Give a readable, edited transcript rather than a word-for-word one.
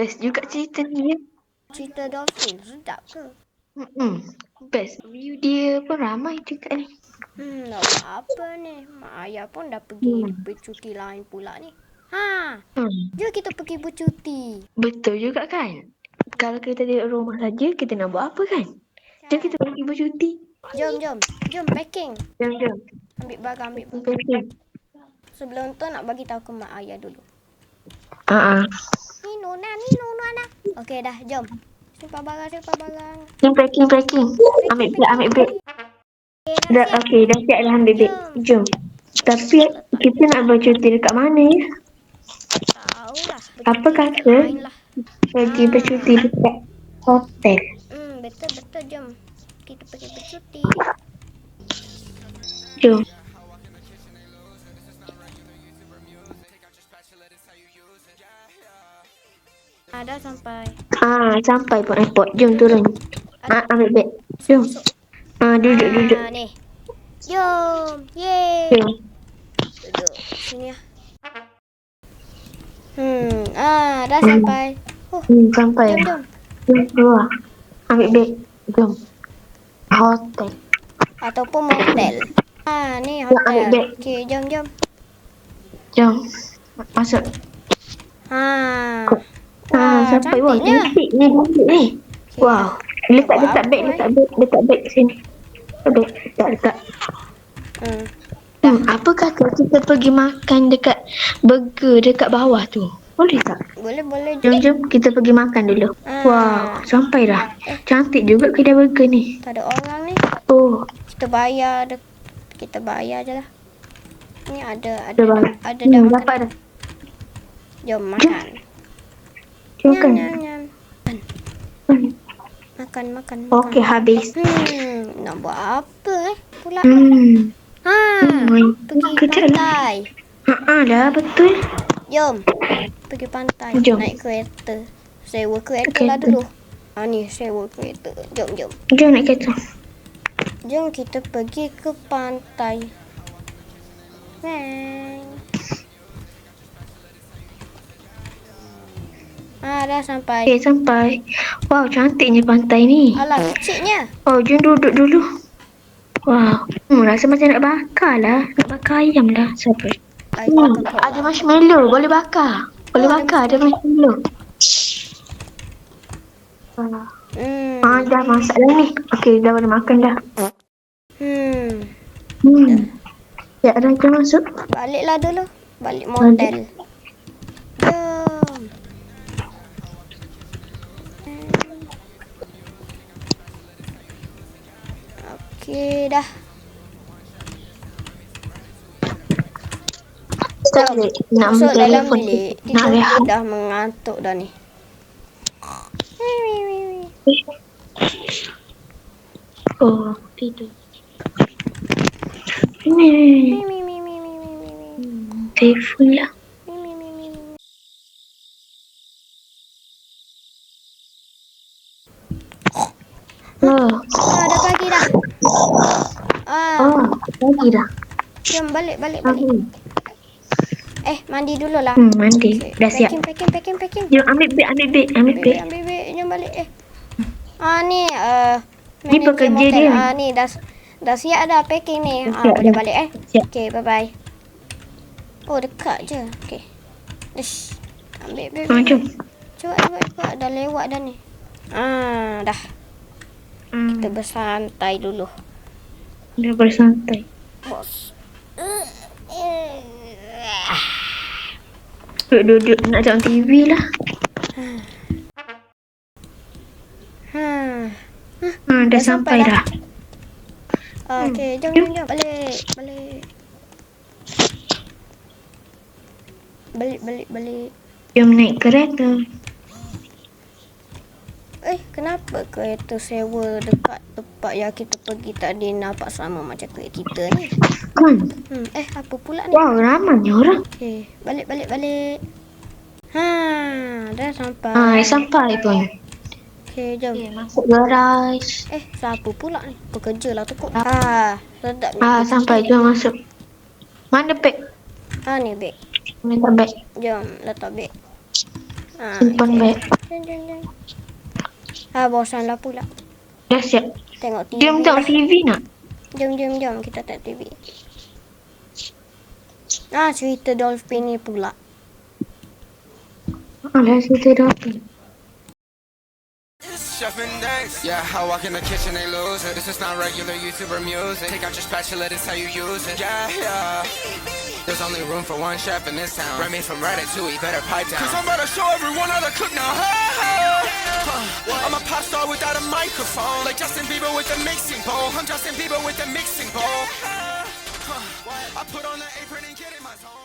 Best juga cerita ni ya. Cerita dolphin sedap ke? Best. View dia pun ramai juga ni. Nak buat apa ni? Mak ayah pun dah pergi bercuti lain pula ni. Jom kita pergi bercuti. Betul juga kan? Kalau kita duduk rumah saja, kita nak buat apa kan? Jom kita pergi bercuti. Jom. Jom packing. Jom. Ambil barang. Packing. Sebelum tu nak bagi tahu ke mak ayah dulu. Ni Nona. Okey dah, jom. Simpan barang. Jom packing. Ambil beg. Dah siap dah ambil beg. Jom. Tapi kita nak bercuti dekat mana ya? Tahulah. Apa kata pergi bercuti dekat hotel? Betul. Jom. Kita pergi bercuti. Jom. Dah sampai. Sampai pun airport. Jom turun. Ambil beg. Jom. Duduk. Ni. Jom. Yeay. Jom. Duduk. Sini ya. Dah sampai. Sampai. Jom. Jom keluar. Ambil beg. Jom. Hotel. Ataupun motel. Ni Ambil hotel. beg. Okey, jom. Jom. Masuk. Sampai. Wah, cantik ni. Okay. Wow. Letak beg. Letak beg sini. Letak. Apa kata kita pergi makan dekat burger dekat bawah tu? Boleh tak? Boleh. Jom kita pergi makan dulu. Wow, sampai dah. Cantik juga kedai burger ni. Tak ada orang ni. Oh, Kita bayar je lah. Ni ada dapat. dah makan. Dapat dah. Jom makan. Jom makan. Nyam. Makan. Okey, habis. Nak buat apa pula? Pergi pantai. Dah betul. Jom. Pergi pantai. Jom. Naik kereta. Sewa kereta lah dulu. Ni sewa kereta. Jom. Jom naik kereta. Jom kita pergi ke pantai. Dah sampai. Okey, sampai. Wow, cantiknya pantai ni. Alah, kecilnya. Oh, jom duduk dulu. Wow. Rasa macam nak bakar lah. Nak bakar ayam lah. Siapa? Ada marshmallow. Boleh bakar. Ada marshmallow. Dah masak dah ni. Okey, dah boleh makan dah. Ya, dah kita masuk. Baliklah dulu. Balik motel. Jom. Okey, dah. Masuk dalam bilik. Tidur dah mengantuk dah ni. Oh, tidur. Telefon lah. Dah pagi dah. Pagi dah. Jom balik. Mandi dulu lah. Mandi. Dah siap. Packing. Jom ambil beg. Ambil beg. Jom balik. Ni Ni pekerja dia. Ni dah siap dah packing ni. Boleh balik Siap. Okey, bye. Oh, dekat je. Okey. Ambil beg. Jom. Cepat. Dah lewat dah ni. Dah. Kita bersantai dulu. Dah bersantai. Bos. Duduk nak tengok TV lah. Dah sampai dah. Okey, jom. Balik. Jom naik kereta. Kenapa kereta sewa dekat tempat yang kita pergi tadi nampak sama macam kereta kita ni? Kan? Apa pula ni? Wow, ramainya orang. Okey, balik. Dah sampai. Sampai pun. Okey, jom. Masuk garaj. Siapa pula ni? Pekerja lah tu kot. Sedap ni. Sampai. Jom masuk. Mana beg? Ni beg. Minta beg. Jom, letak beg. Simpan baik. Jom. Bosanlah pula. Dah siap. Tengok TV. Jom tengok TV nak? Jom. Kita tengok TV. Cerita dolphin ni pula. Alah, cerita dolphin. Chef Index. Yeah, I walk in the kitchen, they lose it. This is not regular YouTuber music. Take out your spatula, this how you use it. Yeah. There's only room for one chef in this town. Remy from Ratatouille, better pipe down. Cause I'm about to show everyone how to cook now. I'm a pop star without a microphone. Like Justin Bieber with the mixing bowl. I'm Justin Bieber with the mixing bowl. I put on the apron and get in my zone.